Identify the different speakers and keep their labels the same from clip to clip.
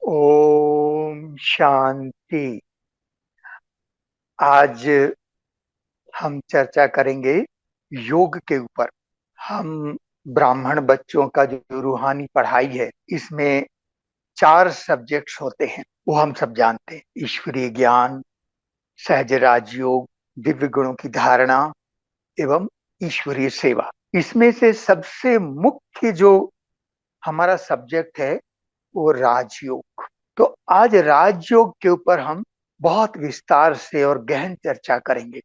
Speaker 1: ओम शांति। आज हम चर्चा करेंगे योग के ऊपर। हम ब्राह्मण बच्चों का जो रूहानी पढ़ाई है, इसमें 4 सब्जेक्ट्स होते हैं, वो हम सब जानते हैं। ईश्वरीय ज्ञान, सहज राजयोग, दिव्य गुणों की धारणा एवं ईश्वरीय सेवा। इसमें से सबसे मुख्य जो हमारा सब्जेक्ट है वो राजयोग। तो आज राजयोग के ऊपर हम बहुत विस्तार से और गहन चर्चा करेंगे।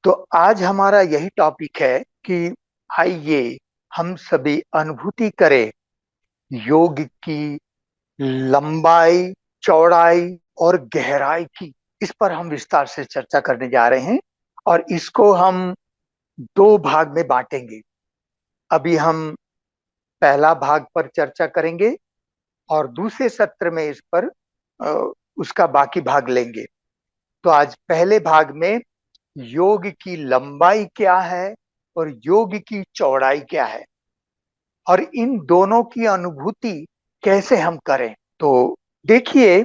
Speaker 1: तो आज हमारा यही टॉपिक है कि आइए हम सभी अनुभूति करें योग की लंबाई, चौड़ाई और गहराई की। इस पर हम विस्तार से चर्चा करने जा रहे हैं और इसको हम 2 भाग में बांटेंगे। अभी हम पहला भाग पर चर्चा करेंगे और दूसरे सत्र में इस पर अ, उसका बाकी भाग लेंगे। तो आज पहले भाग में योग की लंबाई क्या है और योग की चौड़ाई क्या है और इन दोनों की अनुभूति कैसे हम करें। तो देखिए,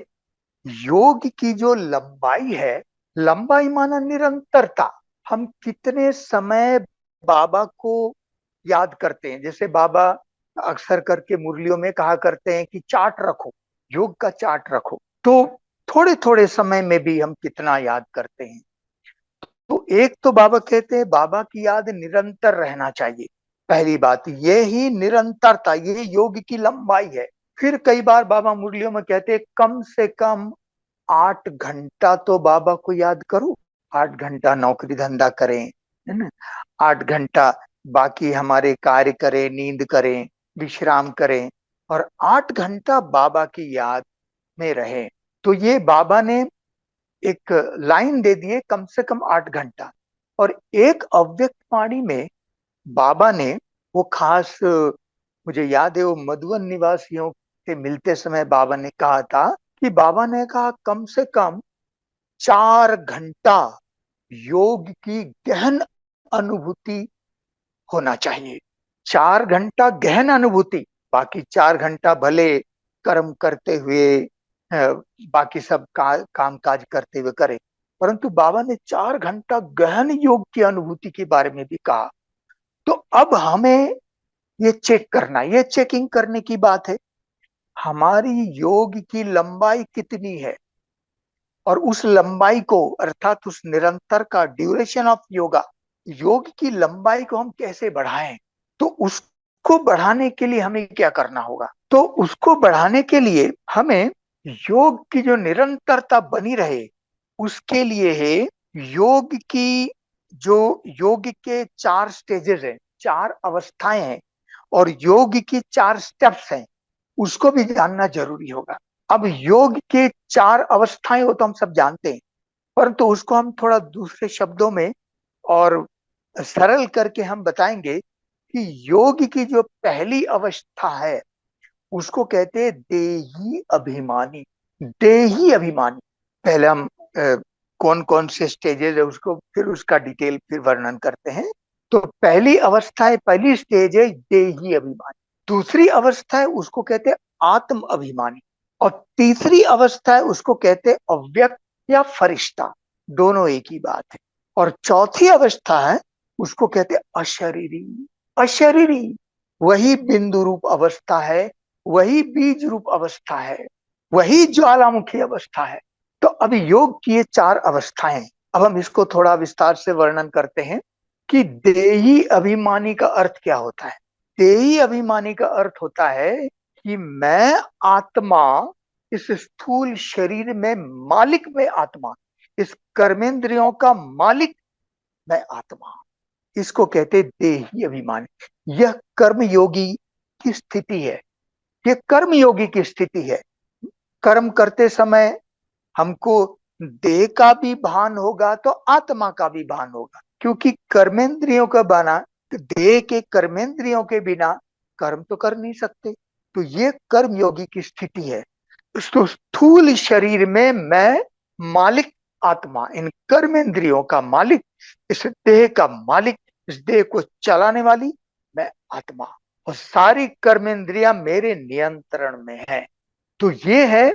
Speaker 1: योग की जो लंबाई है, लंबाई माना निरंतरता। हम कितने समय बाबा को याद करते हैं। जैसे बाबा अक्सर करके मुरलियों में कहा करते हैं कि चार्ट रखो, योग का चार्ट रखो। तो थोड़े थोड़े समय में भी हम कितना याद करते हैं। तो एक तो बाबा कहते हैं बाबा की याद निरंतर रहना चाहिए। पहली बात ये ही निरंतरता, ये योग की लंबाई है। फिर कई बार बाबा मुरलियों में कहते हैं कम से कम 8 घंटा तो बाबा को याद करो। 8 घंटा नौकरी धंधा करें, है ना। 8 घंटा बाकी हमारे कार्य करें, नींद करें, विश्राम करें, और 8 घंटा बाबा की याद में रहें। तो ये बाबा ने एक लाइन दे दिए, कम से कम 8 घंटा। और एक अव्यक्त वाणी में बाबा ने वो खास, मुझे याद है, वो मधुवन निवासियों से मिलते समय बाबा ने कहा था कि बाबा ने कहा कम से कम 4 घंटा योग की गहन अनुभूति होना चाहिए। 4 घंटा गहन अनुभूति, बाकी 4 घंटा भले कर्म करते हुए, बाकी सब काम काज करते हुए करे, परंतु बाबा ने 4 घंटा गहन योग की अनुभूति के बारे में भी कहा। तो अब हमें ये चेक करना, ये चेकिंग करने की बात है, हमारी योग की लंबाई कितनी है और उस लंबाई को, अर्थात उस निरंतर का ड्यूरेशन ऑफ योगा, योग की लंबाई को हम कैसे बढ़ाएं। तो उसको बढ़ाने के लिए हमें क्या करना होगा। तो उसको बढ़ाने के लिए हमें योग की जो निरंतरता बनी रहे, उसके लिए है योग की, जो योग के 4 स्टेजेस हैं, 4 अवस्थाएं हैं, और योग की 4 स्टेप्स हैं, उसको भी जानना जरूरी होगा। अब योग के 4 अवस्थाएं हो तो हम सब जानते हैं, परंतु उसको हम थोड़ा दूसरे शब्दों में और सरल करके हम बताएंगे कि योग की जो पहली अवस्था है उसको कहते हैं देही अभिमानी। देही अभिमानी, पहले हम कौन कौन से स्टेजेस है उसको, फिर उसका डिटेल फिर वर्णन करते हैं। तो पहली अवस्था है, पहली स्टेज है देही अभिमानी। दूसरी अवस्था है उसको कहते हैं आत्म अभिमानी, और तीसरी अवस्था है उसको कहते हैं अव्यक्त या फरिश्ता। दोनों एक ही बात है। और चौथी अवस्था है उसको कहते हैं अशरीरी। अशरीरी वही बिंदु रूप अवस्था है, वही बीज रूप अवस्था है, वही ज्वालामुखी अवस्था है। तो अब योग की ये 4 अवस्थाएं, अब हम इसको थोड़ा विस्तार से वर्णन करते हैं कि देही अभिमानी का अर्थ क्या होता है। देही अभिमानी का अर्थ होता है कि मैं आत्मा, इस स्थूल शरीर में मालिक में आत्मा, इस कर्मेंद्रियों का मालिक मैं आत्मा, इसको कहते देही अभिमानी। यह कर्म योगी की स्थिति है, ये कर्म योगी की स्थिति है। कर्म करते समय हमको देह का भी भान होगा तो आत्मा का भी भान होगा, क्योंकि कर्मेंद्रियों का बना, देह के कर्मेंद्रियों के बिना कर्म तो कर नहीं सकते। तो ये कर्म योगी की स्थिति है। तो स्थूल शरीर में मैं मालिक आत्मा, इन कर्मेंद्रियों का मालिक, इस देह का मालिक, इस देह को चलाने वाली मैं आत्मा, और सारी कर्मेंद्रियां मेरे नियंत्रण में है। तो ये है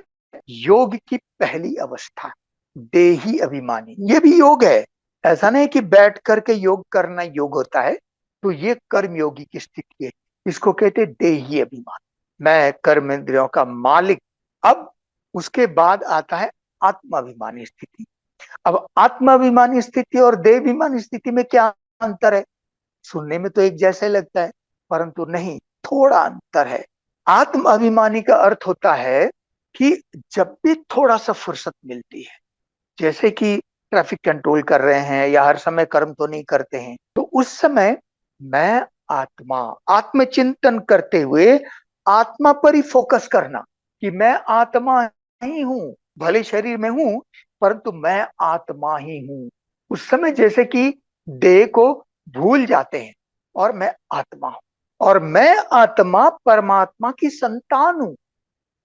Speaker 1: योग की पहली अवस्था, देही अभिमानी। ये भी योग है, ऐसा नहीं कि बैठ करके योग करना योग होता है। तो ये कर्म योगी की स्थिति है, इसको कहते हैं देही अभिमान, मैं कर्म इंद्रियों का मालिक। अब उसके बाद आता है आत्माभिमानी स्थिति। अब आत्माभिमानी स्थिति और देहाभिमानी स्थिति में क्या अंतर है? सुनने में तो एक जैसा ही लगता है, परंतु नहीं, थोड़ा अंतर है। आत्म अभिमानी का अर्थ होता है कि जब भी थोड़ा सा फुर्सत मिलती है, जैसे कि ट्रैफिक कंट्रोल कर रहे हैं या हर समय कर्म तो नहीं करते हैं, तो उस समय मैं आत्मा, आत्मचिंतन करते हुए आत्मा पर ही फोकस करना कि मैं आत्मा ही हूं, भले शरीर में हूं परंतु मैं आत्मा ही हूं। उस समय जैसे कि देह को भूल जाते हैं और मैं आत्मा हूं, और मैं आत्मा परमात्मा की संतान हूं।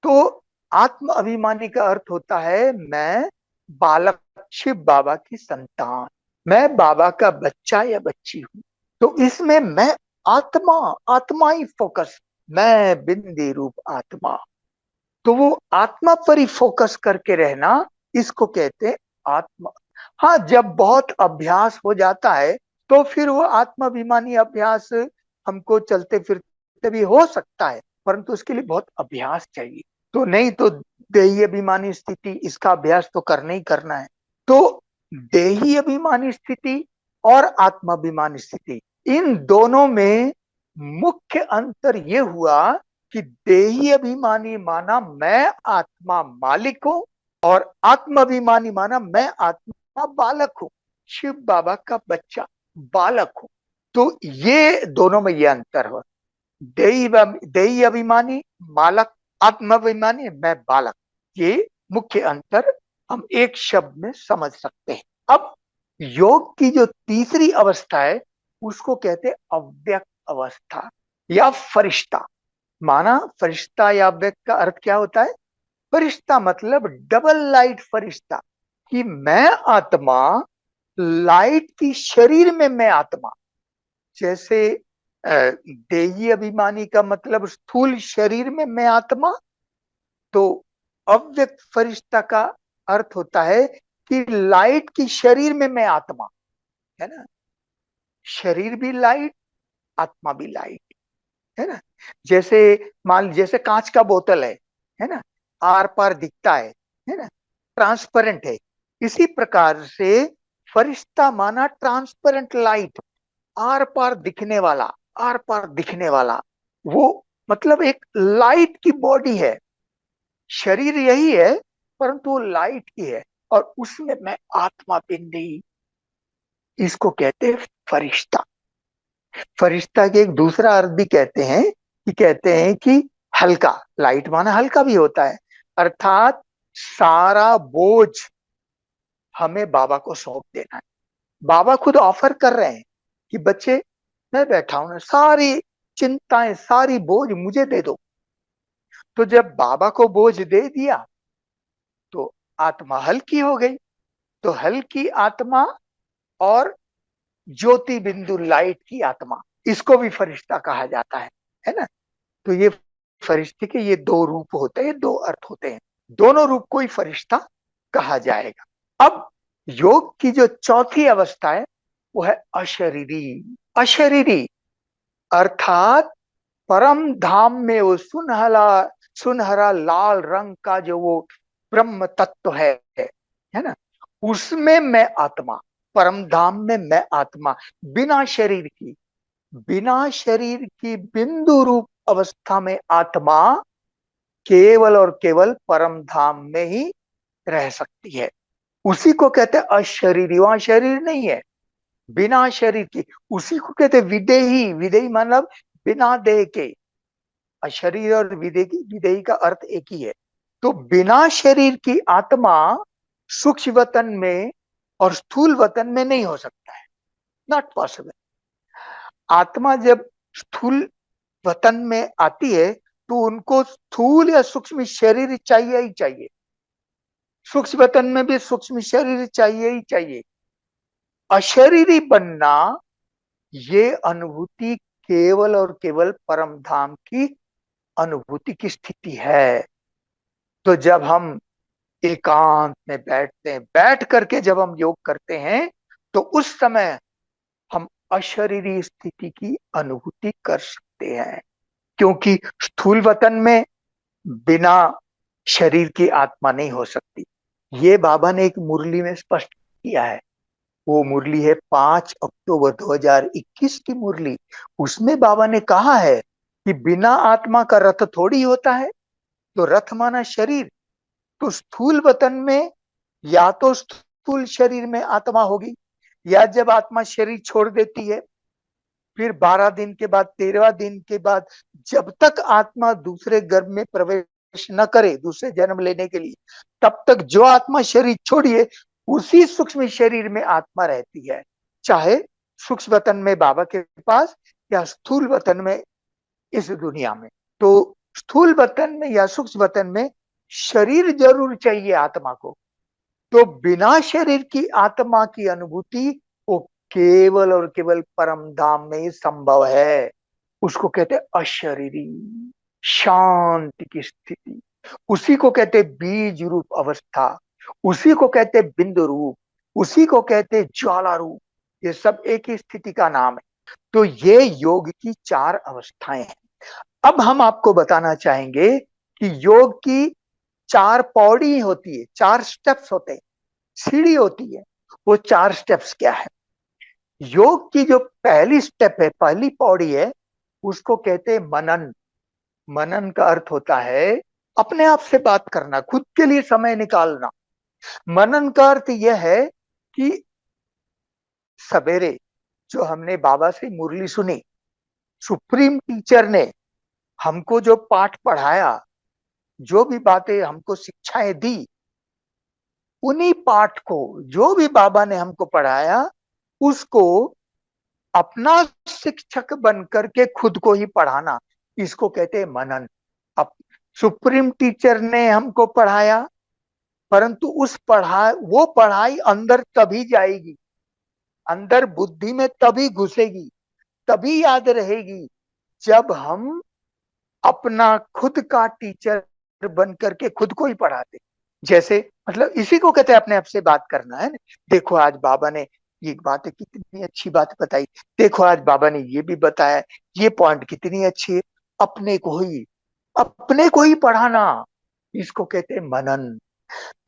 Speaker 1: तो आत्म अभिमानी का अर्थ होता है मैं बालक, शिव बाबा की संतान, मैं बाबा का बच्चा या बच्ची हूं। तो इसमें मैं आत्मा, आत्मा ही फोकस, मैं बिंदी रूप आत्मा। तो वो आत्मा पर ही फोकस करके रहना, इसको कहते हैं आत्मा। हाँ, जब बहुत अभ्यास हो जाता है तो फिर वो आत्माभिमानी अभ्यास हमको चलते फिरते भी हो सकता है, परंतु उसके लिए बहुत अभ्यास चाहिए। तो नहीं तो देही अभिमानी स्थिति, इसका अभ्यास तो करना ही करना है। तो देही अभिमानी स्थिति और आत्माभिमानी स्थिति, इन दोनों में मुख्य अंतर ये हुआ कि देही अभिमानी माना मैं आत्मा मालिक हूं, और आत्माभिमानी माना मैं आत्मा बालक हूं, शिव बाबा का बच्चा, बालक हूं। तो ये दोनों में ये अंतर हो, देही अभिमानी बालक, आत्माभिमानी मैं बालक। ये मुख्य अंतर हम एक शब्द में समझ सकते हैं। अब योग की जो तीसरी अवस्था है उसको कहते हैं अव्यक्त अवस्था या फरिश्ता। माना फरिश्ता या अव्यक्त का अर्थ क्या होता है? फरिश्ता मतलब डबल लाइट फरिश्ता, कि मैं आत्मा, लाइट की शरीर में मैं आत्मा। जैसे देही अभिमानी का मतलब स्थूल शरीर में मैं आत्मा, तो अव्यक्त फरिश्ता का अर्थ होता है कि लाइट की शरीर में मैं आत्मा, है ना। शरीर भी लाइट, आत्मा भी लाइट, है ना। जैसे मान, जैसे कांच का बोतल है ना, आर पार दिखता है ना, ट्रांसपेरेंट है। इसी प्रकार से फरिश्ता माना ट्रांसपेरेंट लाइट, आर पार दिखने वाला, आर पार दिखने वाला। वो मतलब एक लाइट की बॉडी है, शरीर यही है परंतु वो लाइट की है, और उसमें मैं आत्मा पिंडी, इसको कहते हैं फरिश्ता। फरिश्ता के एक दूसरा अर्थ भी कहते हैं कि हल्का, लाइट माना हल्का भी होता है, अर्थात सारा बोझ हमें बाबा को सौंप देना है। बाबा खुद ऑफर कर रहे हैं कि बच्चे, मैं बैठा हूं ना, सारी चिंताएं, सारी बोझ मुझे दे दो। तो जब बाबा को बोझ दे दिया तो आत्मा हल्की हो गई। तो हल्की आत्मा और ज्योति बिंदु लाइट की आत्मा, इसको भी फरिश्ता कहा जाता है ना। तो ये फरिश्ते के ये दो रूप होते हैं, दो अर्थ होते हैं, दोनों रूप को ही फरिश्ता कहा जाएगा। अब योग की जो चौथी अवस्था है वो है अशरीरी। अशरीरी अर्थात परम धाम में वो सुनहरा सुनहरा लाल रंग का जो वो ब्रह्म तत्व है ना, उसमें मैं आत्मा, परम धाम में मैं आत्मा, बिना शरीर की, बिना शरीर की बिंदु रूप अवस्था में आत्मा केवल और केवल परम धाम में ही रह सकती है। उसी को कहते हैं अशरीरी, वहां शरीर नहीं है, बिना शरीर की। उसी को कहते हैं विदेही। विदेही मतलब बिना देह के। अशरीर और विदेही, विदेही का अर्थ एक ही है। तो बिना शरीर की आत्मा सूक्ष्म वतन में और स्थूल वतन में नहीं हो सकता है, नॉट पॉसिबल। आत्मा जब स्थूल वतन में आती है तो उनको स्थूल या सूक्ष्म शरीर चाहिए ही चाहिए, सूक्ष्म वतन में भी सूक्ष्म शरीर चाहिए ही चाहिए। अशरीरी बनना, ये अनुभूति केवल और केवल परम धाम की अनुभूति की स्थिति है। तो जब हम एकांत में बैठते हैं, बैठ करके जब हम योग करते हैं, तो उस समय हम अशरीरी स्थिति की अनुभूति कर सकते हैं। क्योंकि स्थूल वतन में बिना शरीर की आत्मा नहीं हो सकती। ये बाबा ने एक मुरली में स्पष्ट किया है। वो मुरली है 5 अक्टूबर 2021 की मुरली। उसमें बाबा ने कहा है कि बिना आत्मा का रथ थोड़ी होता है। तो रथ माना शरीर। तो स्थूल वतन में या तो स्थूल शरीर में आत्मा होगी, या जब आत्मा शरीर छोड़ देती है, फिर 12 दिन के बाद, 13वां दिन के बाद, जब तक आत्मा दूसरे गर्भ में प्रवेश न करे दूसरे जन्म लेने के लिए, तब तक जो आत्मा शरीर छोड़िए, उसी सूक्ष्म शरीर में आत्मा रहती है। चाहे सूक्ष्म वतन में बाबा के पास, या स्थूल वतन में इस दुनिया में। तो स्थूल वतन में या सूक्ष्म वतन में शरीर जरूर चाहिए आत्मा को। तो बिना शरीर की आत्मा की अनुभूति वो केवल और केवल परम धाम में ही संभव है। उसको कहते हैं अशरीरी शांति की स्थिति। उसी को कहते हैं बीज रूप अवस्था। उसी को कहते हैं बिंदु रूप। उसी को कहते हैं ज्वाला रूप। ये सब एक ही स्थिति का नाम है। तो ये योग की 4 अवस्थाएं हैं। अब हम आपको बताना चाहेंगे कि योग की 4 पौड़ी होती है, 4 स्टेप्स होते हैं, सीढ़ी होती है। वो 4 स्टेप्स क्या है? योग की जो पहली स्टेप है, पहली पौड़ी है, उसको कहते हैं मनन। मनन का अर्थ होता है अपने आप से बात करना, खुद के लिए समय निकालना। मनन का अर्थ यह है कि सवेरे जो हमने बाबा से मुरली सुनी, सुप्रीम टीचर ने हमको जो पाठ पढ़ाया, जो भी बातें हमको शिक्षाएं दी, उन्हीं पाठ को, जो भी बाबा ने हमको पढ़ाया, उसको अपना शिक्षक बन करके खुद को ही पढ़ाना, इसको कहते हैं मनन। अब सुप्रीम टीचर ने हमको पढ़ाया, परंतु उस वो पढ़ाई अंदर तभी जाएगी, अंदर बुद्धि में तभी घुसेगी, तभी याद रहेगी, जब हम अपना खुद का टीचर बन करके खुद को ही पढ़ाते। जैसे मतलब इसी को कहते हैं अपने आप से बात करना, है ना। देखो आज बाबा ने ये बात है, कितनी अच्छी बात बताई। देखो आज बाबा ने ये भी बताया, ये पॉइंट कितनी अच्छी है। अपने को ही पढ़ाना, इसको कहते हैं मनन।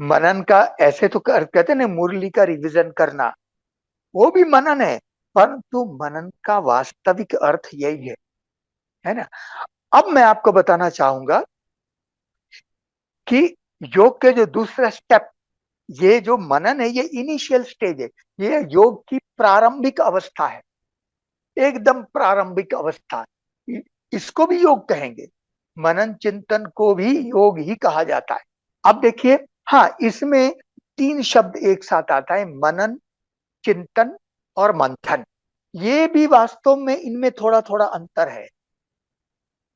Speaker 1: मनन का ऐसे तो कहते हैं ना, मुरली का रिवीजन करना, वो भी मनन है। परंतु मनन का वास्तविक अर्थ यही है ना। अब मैं आपको बताना चाहूंगा कि योग के जो दूसरा स्टेप, ये जो मनन है, ये इनिशियल स्टेज है। ये योग की प्रारंभिक अवस्था है, एकदम प्रारंभिक अवस्था। इसको भी योग कहेंगे। मनन चिंतन को भी योग ही कहा जाता है। अब देखिए, हाँ, इसमें 3 शब्द एक साथ आता है, मनन, चिंतन और मंथन। ये भी वास्तव में इनमें थोड़ा थोड़ा अंतर है।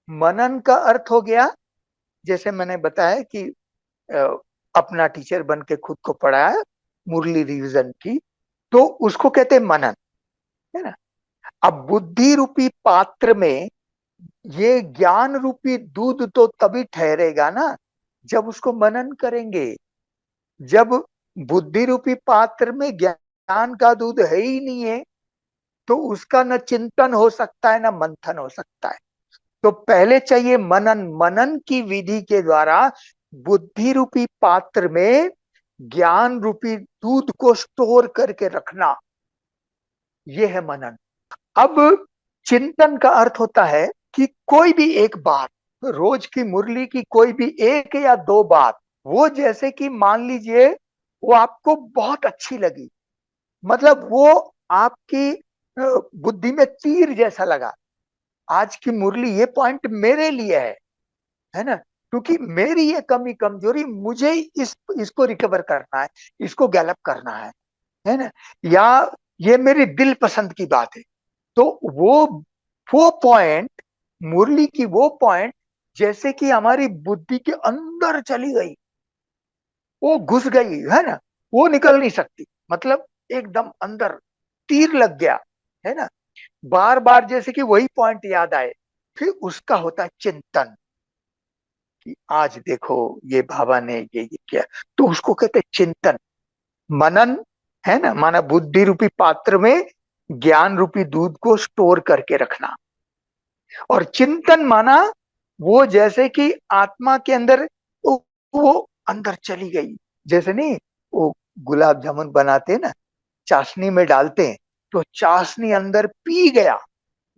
Speaker 1: मनन का अर्थ हो गया, जैसे मैंने बताया कि अ, अपना टीचर बन के खुद को पढ़ाया, मुरली रिवीजन की, तो उसको कहते हैं मनन, है ना। अब बुद्धि रूपी पात्र में ये ज्ञान रूपी दूध तो तभी ठहरेगा ना, जब उसको मनन करेंगे। जब बुद्धि रूपी पात्र में ज्ञान का दूध है ही नहीं है, तो उसका न चिंतन हो सकता है, न मंथन हो सकता है। तो पहले चाहिए मनन। मनन की विधि के द्वारा बुद्धि रूपी पात्र में ज्ञान रूपी दूध को स्टोर करके रखना, यह है मनन। अब चिंतन का अर्थ होता है कि कोई भी एक बात, रोज की मुरली की कोई भी 1 या 2 बात, वो जैसे कि मान लीजिए वो आपको बहुत अच्छी लगी, मतलब वो आपकी बुद्धि में तीर जैसा लगा। आज की मुरली ये पॉइंट मेरे लिए है ना, क्योंकि मेरी ये कमी कमजोरी, मुझे इसको रिकवर करना है, इसको गैलप करना है ना। या ये मेरी दिल पसंद की बात है। तो वो पॉइंट, मुरली की वो पॉइंट, जैसे कि हमारी बुद्धि के अंदर चली गई, वो घुस गई, है ना। वो निकल नहीं सकती, मतलब एकदम अंदर तीर लग गया, है ना। बार बार जैसे कि वही पॉइंट याद आए। फिर उसका होता है चिंतन। कि आज देखो ये बाबा ने ये किया, तो उसको कहते हैं चिंतन। मनन है ना, माना बुद्धि रूपी पात्र में ज्ञान रूपी दूध को स्टोर करके रखना। और चिंतन माना वो जैसे कि आत्मा के अंदर वो अंदर चली गई। जैसे नहीं, वो गुलाब जामुन बनाते हैं ना, चाशनी में डालते हैं तो चाशनी अंदर पी गया,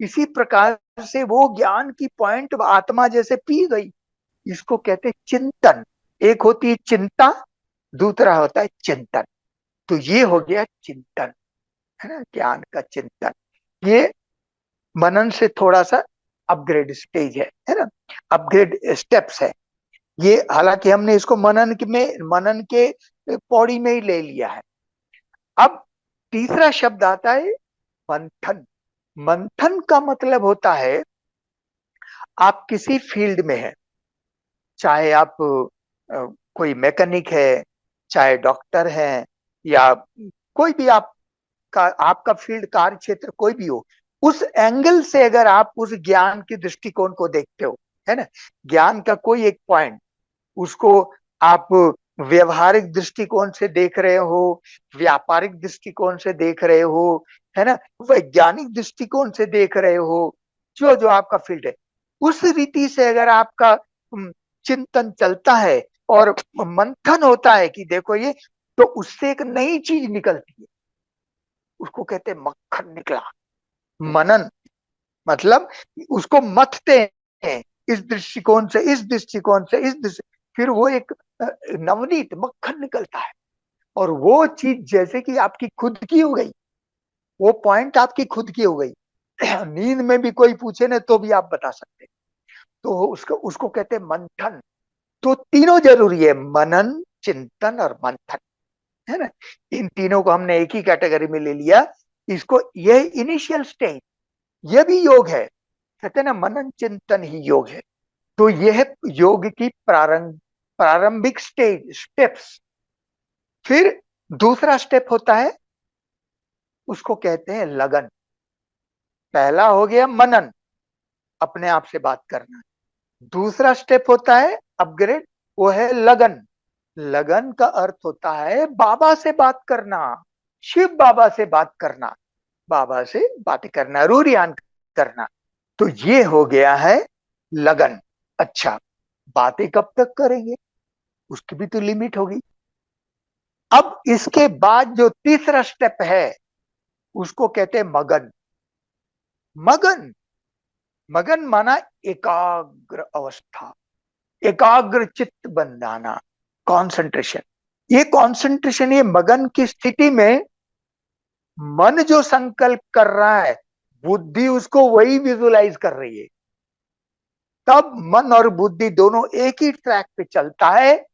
Speaker 1: इसी प्रकार से वो ज्ञान की पॉइंट आत्मा जैसे पी गई। इसको कहते हैं चिंतन। एक होती है चिंता, दूसरा होता है चिंतन। तो ये हो गया चिंतन, है ना, ज्ञान का चिंतन। ये मनन से थोड़ा सा अपग्रेड स्टेज है ना, अपग्रेड स्टेप्स है ये। हालांकि हमने इसको मनन के पौड़ी में ही ले लिया है। अब तीसरा शब्द आता है मंथन। मंथन का मतलब होता है आप किसी फील्ड में है, चाहे आप कोई मैकेनिक है, चाहे डॉक्टर है, या कोई भी आपका फील्ड कार्य क्षेत्र कोई भी हो, उस एंगल से अगर आप उस ज्ञान के दृष्टिकोण को देखते हो, है ना, ज्ञान का कोई एक पॉइंट, उसको आप व्यवहारिक दृष्टिकोण से देख रहे हो, व्यापारिक दृष्टिकोण से देख रहे हो, है ना, वैज्ञानिक दृष्टिकोण से देख रहे हो, जो जो आपका फील्ड है, उस रीति से अगर आपका चिंतन चलता है और मंथन होता है कि देखो ये, तो उससे एक नई चीज निकलती है, उसको कहते हैं मक्खन निकला। मनन मतलब उसको मथते हैं, इस दृष्टिकोण से, इस दृष्टिकोण से, इस दृष्टि, फिर वो एक नवनीत मक्खन निकलता है। और वो चीज जैसे कि आपकी खुद की हो गई, वो पॉइंट आपकी खुद की हो गई। नींद में भी कोई पूछे ना तो भी आप बता सकते हैं। तो उसको उसको कहते हैं मंथन। तो तीनों जरूरी है, मनन, चिंतन और मंथन, है ना। इन तीनों को हमने एक ही कैटेगरी में ले लिया। इसको, यह इनिशियल स्टेज, यह भी योग है। कहते हैं ना, मनन चिंतन ही योग है। तो यह योग की प्रारंभिक स्टेप्स। फिर दूसरा स्टेप होता है, उसको कहते हैं लगन। पहला हो गया मनन, अपने आप से बात करना। दूसरा स्टेप होता है अपग्रेड, वो है लगन। लगन का अर्थ होता है बाबा से बात करना, शिव बाबा से बात करना, बाबा से बात करना, रूरियान करना। तो ये हो गया है लगन। अच्छा, बातें कब तक करेंगे, उसकी भी तो लिमिट होगी। अब इसके बाद जो तीसरा स्टेप है, उसको कहते हैं मगन। मगन, मगन माना एकाग्र अवस्था, एकाग्र चित्त बन जाना, कॉन्सेंट्रेशन। ये कॉन्सेंट्रेशन, ये मगन की स्थिति में मन जो संकल्प कर रहा है, बुद्धि उसको वही विजुलाइज कर रही है। तब मन और बुद्धि दोनों एक ही ट्रैक पे चलता है,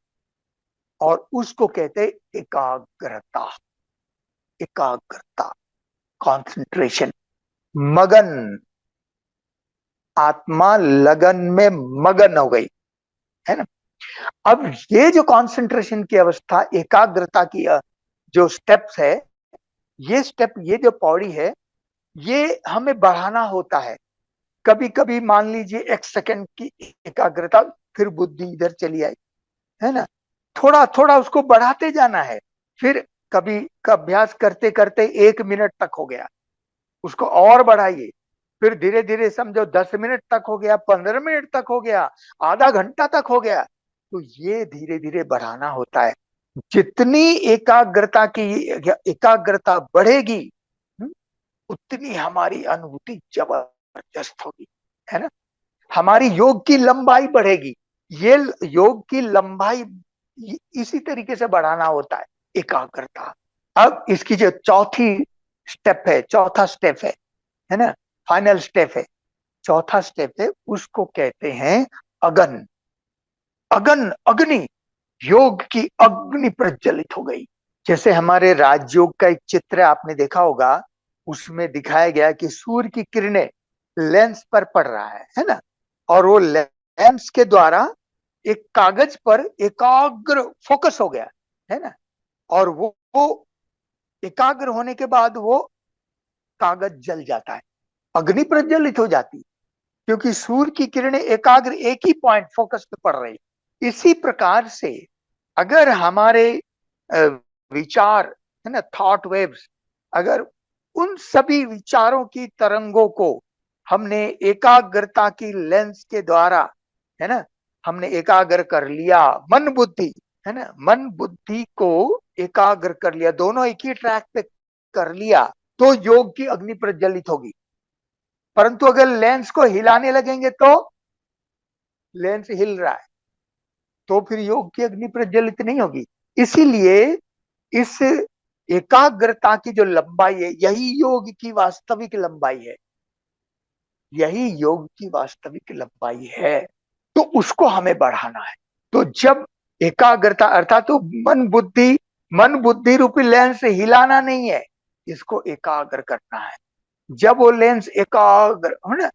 Speaker 1: और उसको कहते हैं एकाग्रता। एकाग्रता, कॉन्सेंट्रेशन, मगन। आत्मा लगन में मगन हो गई, है ना। अब ये जो कंसंट्रेशन की अवस्था, एकाग्रता की जो स्टेप्स है, ये स्टेप, ये जो पौड़ी है, ये हमें बढ़ाना होता है। कभी कभी मान लीजिए 1 सेकंड की एकाग्रता, फिर बुद्धि इधर चली आई, है ना, थोड़ा थोड़ा उसको बढ़ाते जाना है। फिर कभी का अभ्यास करते करते 1 मिनट तक हो गया, उसको और बढ़ाइए। फिर धीरे धीरे समझो 10 मिनट तक हो गया, 15 मिनट तक हो गया, आधा घंटा तक हो गया। तो ये धीरे धीरे बढ़ाना होता है। जितनी एकाग्रता बढ़ेगी, उतनी हमारी अनुभूति जबरदस्त होगी, है ना। हमारी योग की लंबाई बढ़ेगी। ये योग की लंबाई इसी तरीके से बढ़ाना होता है, एकाग्रता। अब इसकी जो चौथा स्टेप है ना, फाइनल स्टेप है, चौथा स्टेप है, उसको कहते हैं अगन। अगन, अग्नि, योग की अग्नि प्रज्वलित हो गई। जैसे हमारे राजयोग का एक चित्र आपने देखा होगा, उसमें दिखाया गया कि सूर्य की किरणें लेंस पर पड़ रहा है ना, और वो लेंस के द्वारा एक कागज पर एकाग्र फोकस हो गया, है ना, और वो एकाग्र होने के बाद वो कागज जल जाता है, अग्नि प्रज्वलित हो जाती है, क्योंकि सूर्य की किरणें एकाग्र एक ही पॉइंट फोकस पे पड़ रही है। इसी प्रकार से अगर हमारे विचार है ना, थॉट वेव्स, अगर उन सभी विचारों की तरंगों को हमने एकाग्रता की लेंस के द्वारा, है ना, हमने एकाग्र कर लिया, मन बुद्धि, है ना, मन बुद्धि को एकाग्र कर लिया, दोनों एक ही ट्रैक पे कर लिया, तो योग की अग्नि प्रज्वलित होगी। परंतु अगर लेंस को हिलाने लगेंगे तो लेंस हिल रहा है, तो फिर योग की अग्नि प्रज्वलित नहीं होगी। इसीलिए इस एकाग्रता की जो लंबाई है, यही योग की वास्तविक लंबाई है, यही योग की वास्तविक लंबाई है। तो उसको हमें बढ़ाना है। तो जब एकाग्रता अर्थात तो मन बुद्धि रूपी लेंस हिलाना नहीं है, इसको एकाग्र करना है। जब वो लेंस एकाग्र है ना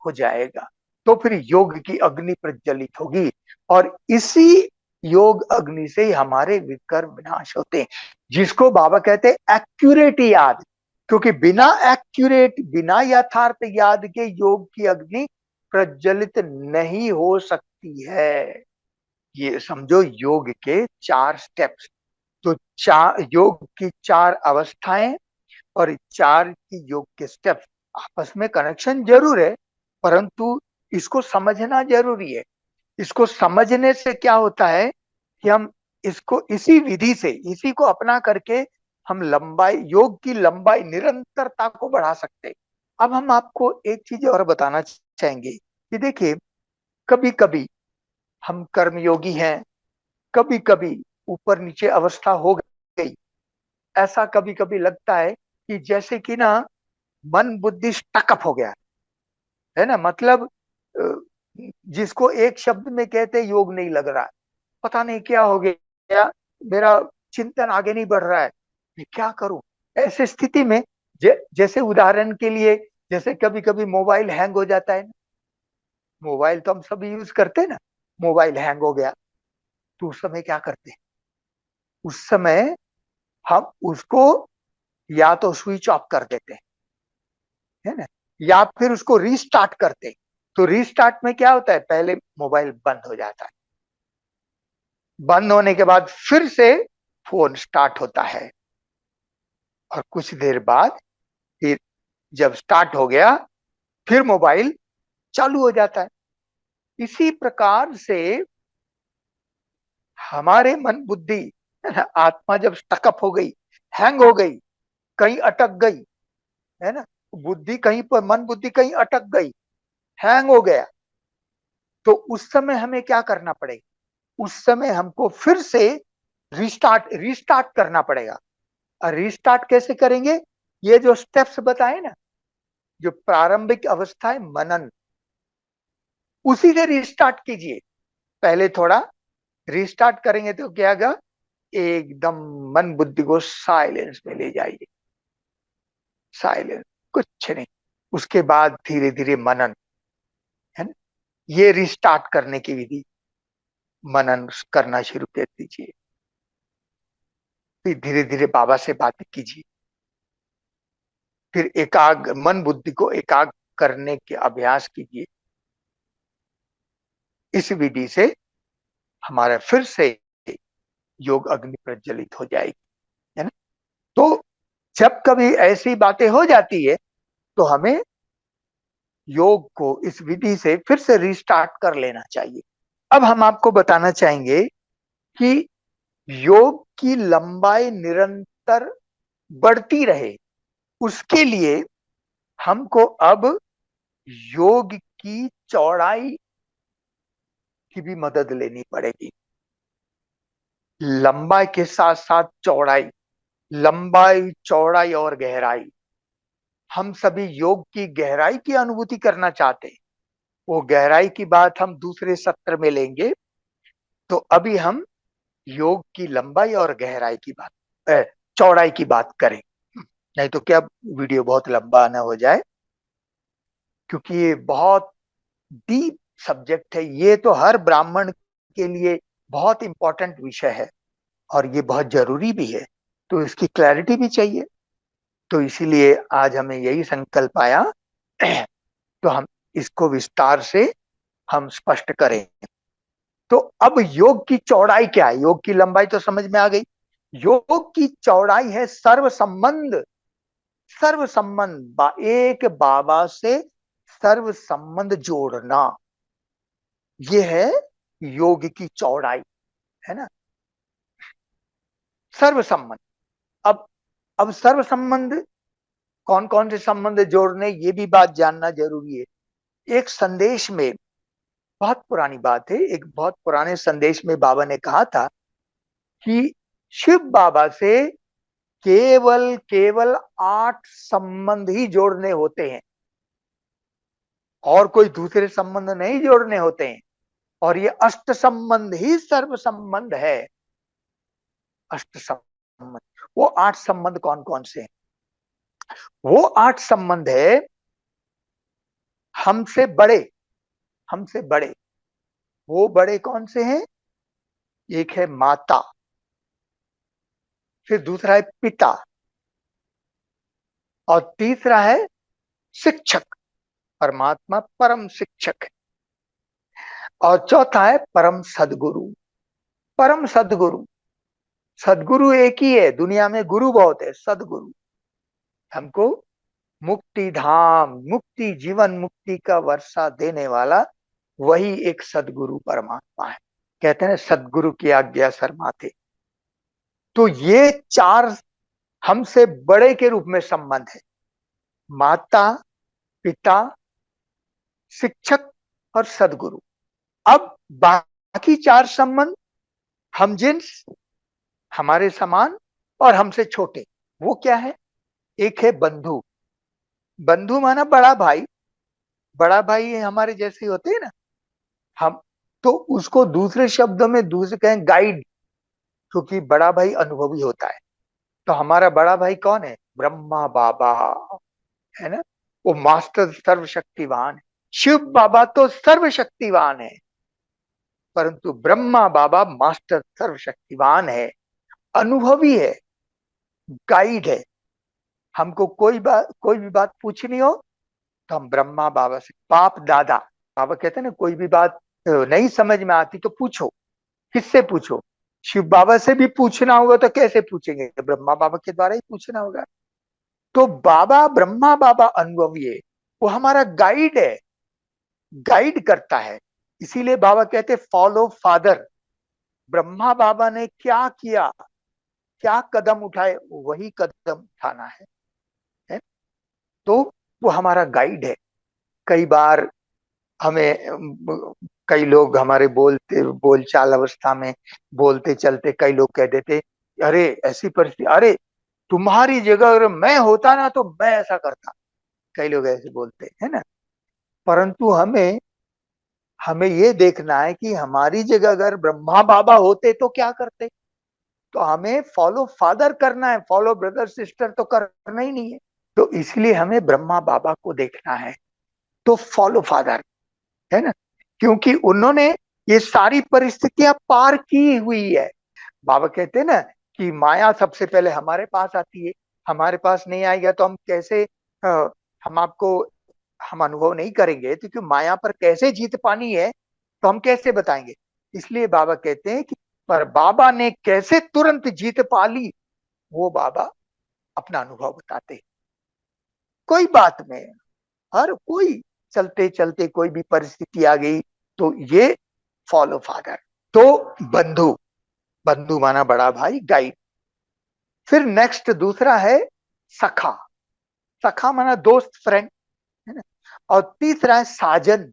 Speaker 1: हो जाएगा, तो फिर योग की अग्नि प्रज्वलित होगी, और इसी योग अग्नि से ही हमारे विकर्म विनाश होते हैं, जिसको बाबा कहते हैं एक्यूरेट याद। क्योंकि बिना एक्यूरेट, बिना यथार्थ याद के योग की अग्नि प्रज्वलित नहीं हो सकती है। ये समझो, योग के 4 स्टेप्स। तो योग की 4 अवस्थाएं और 4 की योग के स्टेप्स, आपस में कनेक्शन जरूर है, परंतु इसको समझना जरूरी है। इसको समझने से क्या होता है कि हम इसको इसी विधि से, इसी को अपना करके हम लंबाई, योग की लंबाई, निरंतरता को बढ़ा सकते हैं। अब हम आपको एक चीज और बताना चाहेंगे कि देखिए, कभी कभी हम कर्मयोगी हैं, कभी कभी ऊपर नीचे अवस्था हो गई, ऐसा कभी कभी लगता है कि जैसे कि ना मन बुद्धि स्टकअप हो गया है ना, मतलब जिसको एक शब्द में कहते योग नहीं लग रहा है, पता नहीं क्या हो गया, मेरा चिंतन आगे नहीं बढ़ रहा है, मैं क्या करूं। ऐसे स्थिति में जैसे उदाहरण के लिए, जैसे कभी कभी मोबाइल हैंग हो जाता है ना, मोबाइल तो हम सभी यूज करते हैं ना, मोबाइल हैंग हो गया, तो उस समय क्या करते हैं, उस समय हम उसको या तो स्विच ऑफ कर देते हैं, है ना, या फिर उसको रीस्टार्ट करते हैं। तो रीस्टार्ट में क्या होता है, पहले मोबाइल बंद हो जाता है, बंद होने के बाद फिर से फोन स्टार्ट होता है, और कुछ देर बाद फिर जब स्टार्ट हो गया, फिर मोबाइल चालू हो जाता है। इसी प्रकार से हमारे मन बुद्धि, है ना, आत्मा जब स्टकअप हो गई, हैंग हो गई, कहीं अटक गई, है ना, बुद्धि कहीं पर, मन बुद्धि कहीं अटक गई, हैंग हो गया, तो उस समय हमें क्या करना पड़ेगा, उस समय हमको फिर से रीस्टार्ट करना पड़ेगा। और रीस्टार्ट कैसे करेंगे, ये जो स्टेप्स बताए ना, जो प्रारंभिक अवस्था है मनन, उसी से रीस्टार्ट कीजिए। पहले थोड़ा रीस्टार्ट करेंगे तो क्या होगा, एकदम मन बुद्धि को साइलेंस में ले जाइए, साइलेंस, कुछ नहीं। उसके बाद धीरे धीरे मनन, है ना, ये रिस्टार्ट करने की विधि, मनन करना शुरू कर दीजिए, फिर धीरे धीरे बाबा से बातें कीजिए, फिर एकाग्र मन बुद्धि को एकाग्र करने के अभ्यास कीजिए। इस विधि से हमारा फिर से योग अग्नि प्रज्वलित हो जाएगी, है ना। तो जब कभी ऐसी बातें हो जाती है, तो हमें योग को इस विधि से फिर से रिस्टार्ट कर लेना चाहिए। अब हम आपको बताना चाहेंगे कि योग की लंबाई निरंतर बढ़ती रहे, उसके लिए हमको अब योग की चौड़ाई की भी मदद लेनी पड़ेगी। लंबाई के साथ साथ चौड़ाई, लंबाई चौड़ाई और गहराई, हम सभी योग की गहराई की अनुभूति करना चाहते हैं। वो गहराई की बात हम दूसरे सत्र में लेंगे। तो अभी हम योग की लंबाई और गहराई की बात, चौड़ाई की बात करें, नहीं तो क्या वीडियो बहुत लंबा ना हो जाए, क्योंकि ये बहुत डीप सब्जेक्ट है, ये तो हर ब्राह्मण के लिए बहुत इंपॉर्टेंट विषय है, और ये बहुत जरूरी भी है, तो इसकी क्लैरिटी भी चाहिए। तो इसीलिए आज हमें यही संकल्प आया, तो हम इसको विस्तार से हम स्पष्ट करें। तो अब योग की चौड़ाई क्या है? योग की लंबाई तो समझ में आ गई। योग की चौड़ाई है सर्व संबंध। सर्व संबंध एक बाबा से सर्व संबंध जोड़ना, ये है योग की चौड़ाई, है ना। सर्व संबंध। अब सर्व संबंध कौन कौन से संबंध जोड़ने, ये भी बात जानना जरूरी है। एक संदेश में, बहुत पुरानी बात है, एक बहुत पुराने संदेश में बाबा ने कहा था कि शिव बाबा से केवल केवल 8 संबंध ही जोड़ने होते हैं, और कोई दूसरे संबंध नहीं जोड़ने होते हैं। और ये अष्ट संबंध ही सर्व संबंध है। अष्ट संबंध, वो 8 संबंध कौन कौन से हैं? वो 8 संबंध है हमसे बड़े। हमसे बड़े, वो बड़े कौन से हैं? एक है माता, फिर दूसरा है पिता, और तीसरा है शिक्षक। परमात्मा परम शिक्षक है। और चौथा है परम सदगुरु। परम सदगुरु, सदगुरु एक ही है, दुनिया में गुरु बहुत है, सदगुरु हमको मुक्ति धाम, मुक्ति, जीवन मुक्ति का वर्षा देने वाला वही एक सदगुरु परमात्मा है। कहते हैं सदगुरु की आज्ञा शर्माते। तो ये 4 हमसे बड़े के रूप में संबंध है, माता, पिता, शिक्षक और सदगुरु। अब बाकी 4 संबंध, हम जिन्स, हमारे समान और हमसे छोटे, वो क्या है? एक है बंधु। बंधु माना बड़ा भाई। बड़ा भाई हमारे जैसे होते हैं ना हम, तो उसको दूसरे शब्दों में दूसरे कहें गाइड, क्योंकि बड़ा भाई अनुभवी होता है। तो हमारा बड़ा भाई कौन है? ब्रह्मा बाबा, है ना। वो मास्टर सर्वशक्तिवान है। शिव बाबा तो सर्वशक्तिवान है, परंतु ब्रह्मा बाबा मास्टर सर्वशक्तिवान है, अनुभवी है, गाइड है। हमको कोई भी बात पूछनी हो तो हम ब्रह्मा बाबा से, बाप दादा, बाबा कहते हैं ना, कोई भी बात नहीं समझ में आती तो पूछो। किससे पूछो? शिव बाबा से भी पूछना होगा तो कैसे पूछेंगे? ब्रह्मा बाबा के द्वारा ही पूछना होगा। तो बाबा, ब्रह्मा बाबा अनुभवी है, वो हमारा गाइड है, गाइड करता है। इसीलिए बाबा कहते फॉलो फादर। ब्रह्मा बाबा ने क्या किया, क्या कदम उठाए, वही कदम उठाना है? तो वो हमारा गाइड है। कई बार हमें कई लोग हमारे बोलते बोलचाल अवस्था में, बोलते चलते कई लोग कह देते, अरे ऐसी परिस्थिति, अरे तुम्हारी जगह अगर मैं होता ना तो मैं ऐसा करता। कई लोग ऐसे बोलते हैं ना। परंतु हमें हमें ये देखना है कि हमारी जगह अगर ब्रह्मा बाबा होते तो क्या करते। तो हमें फॉलो फादर करना है, फॉलो ब्रदर सिस्टर तो करना ही नहीं है। तो इसलिए हमें ब्रह्मा बाबा को देखना है, तो फॉलो फादर, है ना। क्योंकि उन्होंने ये सारी परिस्थितियां पार की हुई है। बाबा कहते हैं ना कि माया सबसे पहले हमारे पास आती है, हमारे पास नहीं आएगा तो हम कैसे, हम आपको, हम अनुभव नहीं करेंगे तो, क्योंकि माया पर कैसे जीत पानी है तो हम कैसे बताएंगे। इसलिए बाबा कहते हैं कि पर बाबा ने कैसे तुरंत जीत पा ली, वो बाबा अपना अनुभव बताते हैं। कोई बात में, हर कोई, चलते चलते कोई भी परिस्थिति आ गई तो ये फॉलो फादर। तो बंधु, बंधु माना बड़ा भाई, गाइड। फिर नेक्स्ट दूसरा है सखा। सखा माना दोस्त, फ्रेंड, है ना। और तीसरा है साजन।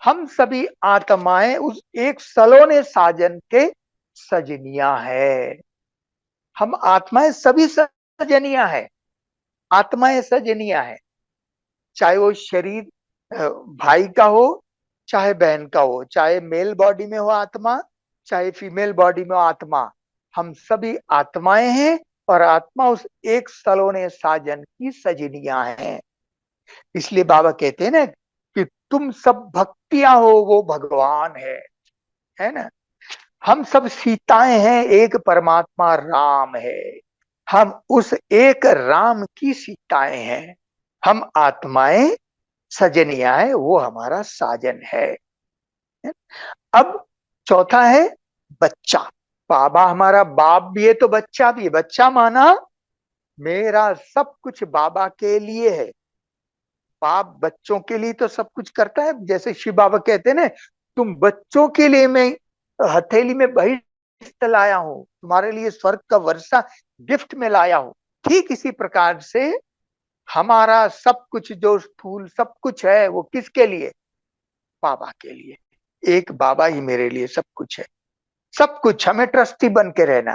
Speaker 1: हम सभी आत्माएं उस एक सलोने साजन के सजनिया है। हम आत्माएं सभी सजनिया है, आत्माएं सजनिया है। चाहे वो शरीर भाई का हो, चाहे बहन का हो, चाहे मेल बॉडी में हो आत्मा, चाहे फीमेल बॉडी में हो आत्मा, हम सभी आत्माएं हैं। और आत्मा उस एक सलोने साजन की सजनियां हैं। इसलिए बाबा कहते हैं ना कि तुम सब भक्तियां हो, वो भगवान है ना। हम सब सीताएं हैं, एक परमात्मा राम है। हम उस एक राम की सीताएं हैं। हम आत्माएं सजनिया है, वो हमारा साजन है। अब चौथा है बच्चा। बाबा हमारा बाप भी है तो बच्चा भी है। बच्चा माना मेरा सब कुछ बाबा के लिए है। बाप बच्चों के लिए तो सब कुछ करता है। जैसे शिव बाबा कहते हैं ना, तुम बच्चों के लिए मैं हथेली में बहिष्ट लाया हूं, तुम्हारे लिए स्वर्ग का वर्षा गिफ्ट में लाया हूं। ठीक इसी प्रकार से हमारा सब कुछ जो स्थूल सब कुछ है वो किसके लिए? बाबा के लिए। एक बाबा ही मेरे लिए सब कुछ है। सब कुछ हमें ट्रस्टी बन के रहना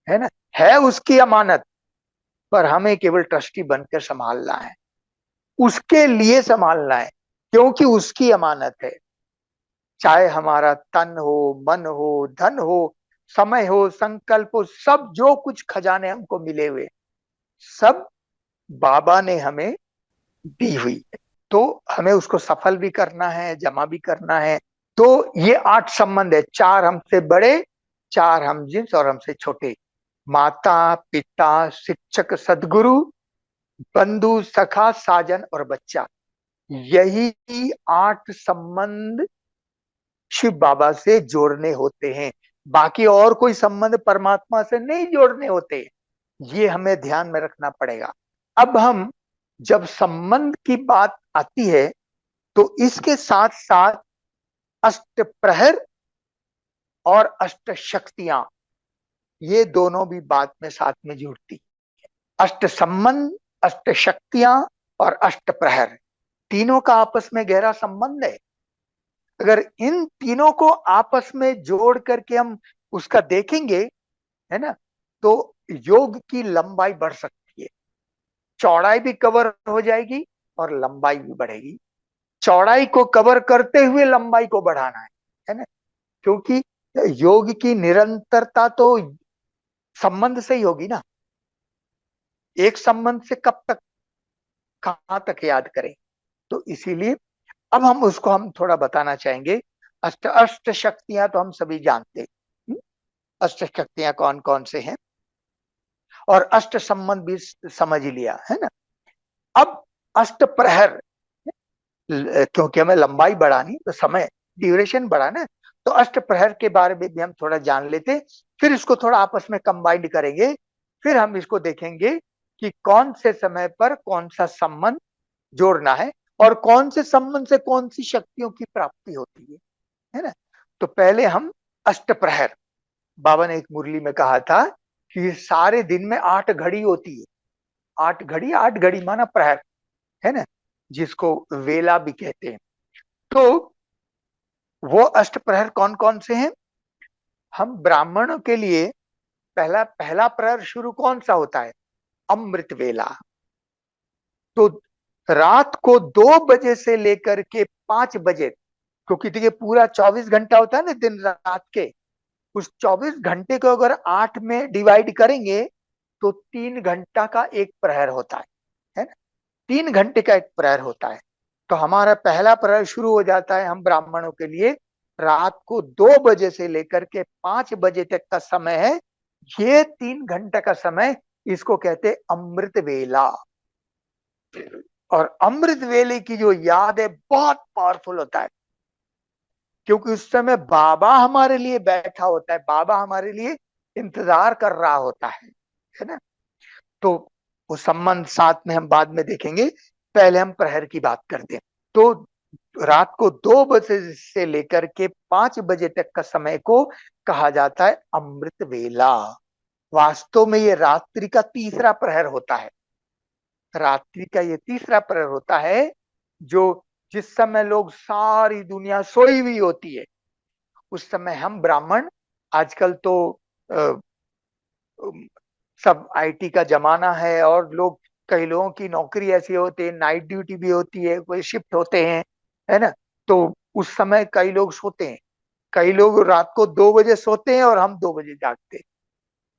Speaker 1: है ना। है उसकी अमानत, पर हमें केवल ट्रस्टी बनकर संभालना है, उसके लिए संभालना है, क्योंकि उसकी अमानत है। चाहे हमारा तन हो, मन हो, धन हो, समय हो, संकल्प हो, सब जो कुछ खजाने हमको मिले हुए, सब बाबा ने हमें दी हुई है। तो हमें उसको सफल भी करना है, जमा भी करना है। तो ये 8 संबंध है। 4 हमसे बड़े, 4 हम जिन्स और हमसे छोटे। माता, पिता, शिक्षक, सदगुरु, बंधु, सखा, साजन और बच्चा। यही 8 संबंध शिव बाबा से जोड़ने होते हैं। बाकी और कोई संबंध परमात्मा से नहीं जोड़ने होते। ये हमें ध्यान में रखना पड़ेगा। अब हम जब संबंध की बात आती है तो इसके साथ साथ अष्ट प्रहर और अष्ट शक्तियां, ये दोनों भी बात में साथ में जुड़ती। अष्ट संबंध, अष्ट शक्तियां और अष्ट प्रहर, तीनों का आपस में गहरा संबंध है। अगर इन तीनों को आपस में जोड़ करके हम उसका देखेंगे, है ना, तो योग की लंबाई बढ़ सकती है। चौड़ाई भी कवर हो जाएगी और लंबाई भी बढ़ेगी। चौड़ाई को कवर करते हुए लंबाई को बढ़ाना है ना। क्योंकि योग की निरंतरता तो संबंध से ही होगी ना। एक संबंध से कब तक, कहां तक याद करें? तो इसीलिए अब हम उसको हम थोड़ा बताना चाहेंगे। अष्ट अष्ट शक्तियां तो हम सभी जानते हैं। अष्ट शक्तियां कौन कौन से हैं, और अष्ट संबंध भी समझ ही लिया है ना। अब अष्ट प्रहर, क्योंकि हमें लंबाई बढ़ानी तो समय ड्यूरेशन बढ़ाना है, तो अष्ट प्रहर के बारे में भी हम थोड़ा जान लेते, फिर इसको थोड़ा आपस में कंबाइंड करेंगे। फिर हम इसको देखेंगे कि कौन से समय पर कौन सा संबंध जोड़ना है और कौन से संबंध से कौन सी शक्तियों की प्राप्ति होती है ना। तो पहले हम अष्ट प्रहर, बाबा ने एक मुरली में कहा था कि सारे दिन में 8 घड़ी होती है। 8 घड़ी, 8 घड़ी माना प्रहर, है ना, जिसको वेला भी कहते हैं। तो वो अष्ट प्रहर कौन कौन से हैं? हम ब्राह्मणों के लिए पहला पहला प्रहर शुरू कौन सा होता है? अमृत वेला। तो रात को 2 बजे से लेकर के 5 बजे, क्योंकि देखिए पूरा 24 घंटा होता है ना दिन रात के, उस 24 घंटे को अगर 8 में डिवाइड करेंगे तो 3 घंटा का एक प्रहर होता है ना। 3 घंटे का एक प्रहर होता है। तो हमारा पहला प्रहर शुरू हो जाता है हम ब्राह्मणों के लिए रात को 2 बजे से लेकर के 5 बजे तक का समय है। ये 3 घंटा का समय, इसको कहते हैं अमृत वेला। और अमृत वेले की जो याद है बहुत पावरफुल होता है, क्योंकि उस समय बाबा हमारे लिए बैठा होता है, बाबा हमारे लिए इंतजार कर रहा होता है ना। तो वो संबंध साथ में हम बाद में देखेंगे, पहले हम प्रहर की बात करते हैं। तो रात को 2 बजे से लेकर के 5 बजे तक का समय को कहा जाता है अमृत वेला। वास्तव में ये रात्रि का तीसरा प्रहर होता है। रात्रि का ये तीसरा प्रहर होता है, जो जिस समय लोग सारी दुनिया सोई हुई होती है, उस समय हम ब्राह्मण, आजकल तो अ, सब आईटी का जमाना है और लोग, कई लोगों की नौकरी ऐसी होती है, नाइट ड्यूटी भी होती है, कोई शिफ्ट होते हैं, है ना। तो उस समय कई लोग सोते हैं। कई लोग रात को 2 बजे सोते हैं और हम 2 बजे जागते हैं।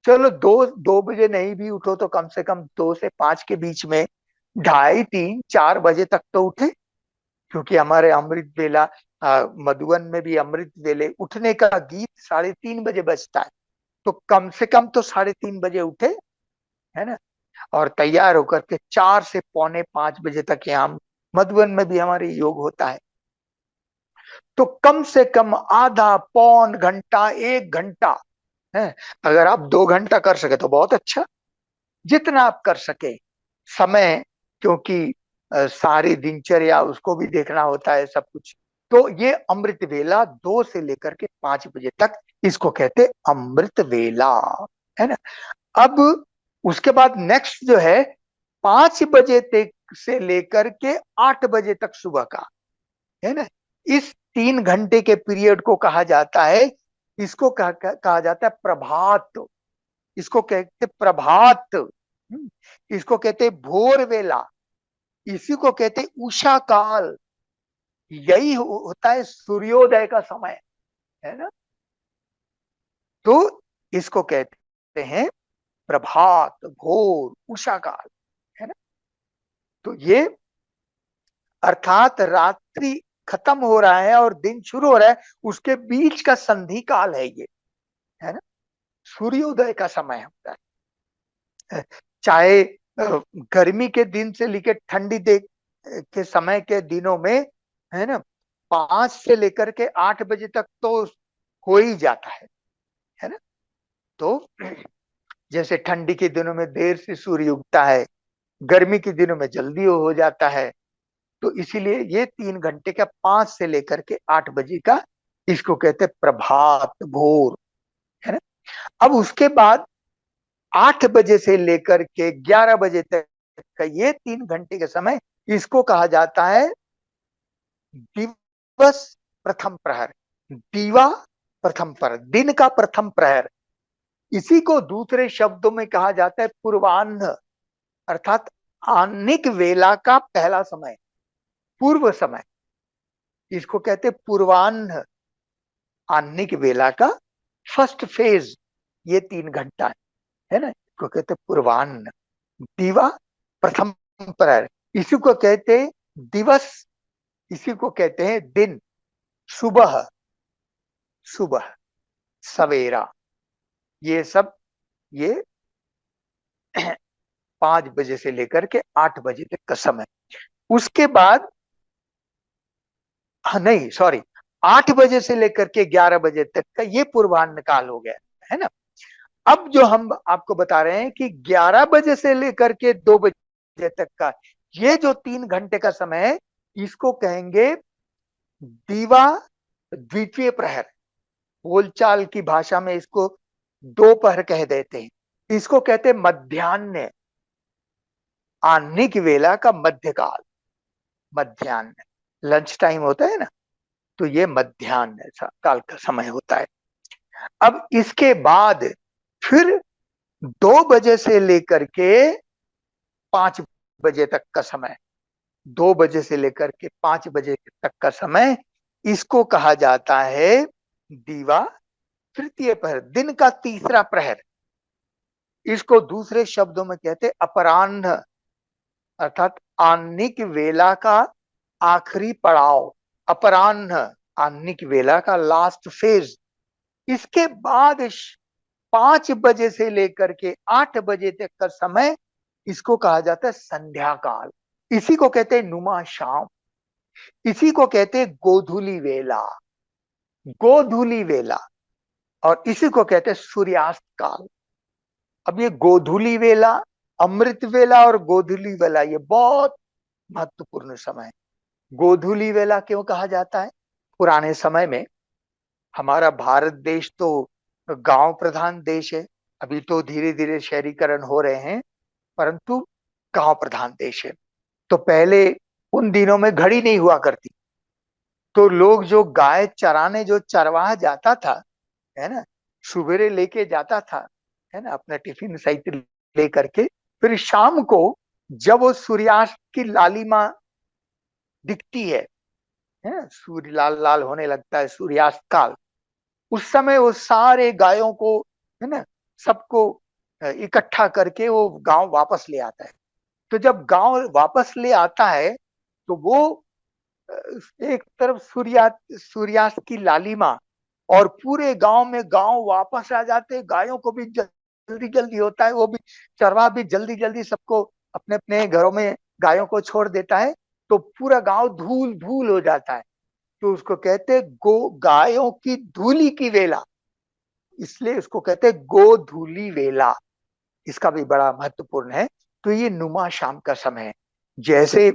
Speaker 1: चलो, 2 बजे नहीं भी उठो तो कम से कम 2 से 5 के बीच में, 2:30, 3, 4 बजे तक तो उठे। क्योंकि हमारे अमृत वेला, मधुबन में भी अमृत वेले उठने का गीत 3:30 बजे बजता है। तो कम से कम तो 3:30 बजे उठे, है ना। और तैयार होकर के 4 से 4:45 बजे तक यहाँ मधुबन में भी हमारे योग होता है। तो कम से कम आधा पौन घंटा, 1 घंटा है। अगर आप 2 घंटा कर सके तो बहुत अच्छा, जितना आप कर सके समय, क्योंकि सारी दिनचर्या उसको भी देखना होता है सब कुछ। तो ये अमृत वेला 2 से लेकर के 5 बजे तक, इसको कहते अमृत वेला, है ना। अब उसके बाद नेक्स्ट जो है, 5 बजे तक से लेकर के 8 बजे तक सुबह का, है ना। इस 3 घंटे के पीरियड को कहा जाता है, इसको कहा जाता है प्रभात। इसको कहते प्रभात। इसको कहते भोर वेला। इसी को कहते उषा काल। यही होता है सूर्योदय का समय, है ना। तो इसको कहते हैं प्रभात, भोर, उषा काल, है ना। तो ये अर्थात रात्रि खत्म हो रहा है और दिन शुरू हो रहा है, उसके बीच का संधि काल है ये, है ना। सूर्योदय का समय होता है। चाहे गर्मी के दिन से लेकर ठंडी दे के समय के दिनों में, है ना, 5 से लेकर के 8 बजे तक तो हो ही जाता है ना। तो जैसे ठंडी के दिनों में देर से सूर्य उगता है, गर्मी के दिनों में जल्दी हो जाता है। तो इसीलिए ये 3 घंटे का, 5 से लेकर के 8 बजे का, इसको कहते हैं प्रभात, भोर, है ना। अब उसके बाद 8 बजे से लेकर के 11 बजे तक का ये 3 घंटे का समय, इसको कहा जाता है दिवस प्रथम प्रहर। दीवा प्रथम प्रहर, दिन का प्रथम प्रहर। इसी को दूसरे शब्दों में कहा जाता है पूर्वाह्न, अर्थात आह्निक वेला का पहला समय, पूर्व समय। इसको कहते पूर्वाह्न, आह्निक वेला का फर्स्ट फेज। ये 3 घंटा है ना, इसको कहते पूर्वाह्न। दीवा प्रथम प्रहर, इसी को कहते दिवस, इसी को कहते हैं दिन। सुबह, सुबह, सवेरा, ये सब, ये 5 बजे से लेकर के 8 बजे तक का समय। उसके बाद, हाँ नहीं सॉरी, 8 बजे से लेकर के 11 बजे तक का ये पूर्वाह्न काल हो गया, है ना। अब जो हम आपको बता रहे हैं कि 11 बजे से लेकर के 2 बजे तक का ये जो 3 घंटे का समय है, इसको कहेंगे दीवा द्वितीय प्रहर। बोलचाल की भाषा में इसको दोपहर कह देते हैं। इसको कहते हैं मध्याह्न, आह्निक वेला का मध्यकाल, मध्याह्न, लंच टाइम होता है ना, तो ये मध्याह्न काल का समय होता है। अब इसके बाद फिर 2 बजे से लेकर के 5 बजे तक का समय, 2 बजे से लेकर के 5 बजे तक का समय, इसको कहा जाता है दीवा तृतीय प्रहर, दिन का तीसरा प्रहर। इसको दूसरे शब्दों में कहते अपराह्न, अर्थात आह्निक वेला का आखिरी पड़ाव, अपराह्न, आह्निक वेला का लास्ट फेज। इसके बाद 5 बजे से लेकर के 8 बजे तक का समय, इसको कहा जाता है संध्या काल। इसी को कहते हैं नुमा शाम। इसी को कहते हैं गोधूली वेला, गोधूली वेला। और इसी को कहते हैं सूर्यास्त काल। अब ये गोधूली वेला, अमृत वेला और गोधूली वेला, ये बहुत महत्वपूर्ण समय है। गोधूली वेला क्यों कहा जाता है? पुराने समय में हमारा भारत देश तो गांव प्रधान देश है। अभी तो धीरे धीरे शहरीकरण हो रहे हैं, परंतु गांव प्रधान देश है। तो पहले उन दिनों में घड़ी नहीं हुआ करती, तो लोग जो गाय चराने जो चरवाहा जाता था, है ना, सुबेरे लेके जाता था, है ना, अपना टिफिन सहित लेकर के, फिर शाम को जब वो सूर्यास्त की लालिमा दिखती है, सूर्य लाल लाल होने लगता है, सूर्यास्त काल, उस समय वो सारे गायों को, है ना, सबको इकट्ठा करके वो गांव वापस ले आता है। तो जब गांव वापस ले आता है, तो वो एक तरफ सूर्यास्त की लालिमा, और पूरे गांव में गांव वापस आ जाते, गायों को भी जल्दी जल्दी होता है, वो भी चरवाहा भी जल्दी जल्दी सबको अपने अपने घरों में गायों को छोड़ देता है, तो पूरा गांव धूल धूल हो जाता है। तो उसको कहते हैं गो, गायों की धूली की वेला, इसलिए उसको कहते हैं गोधूली वेला। इसका भी बड़ा महत्वपूर्ण है। तो ये नुमा शाम का समय है। जैसे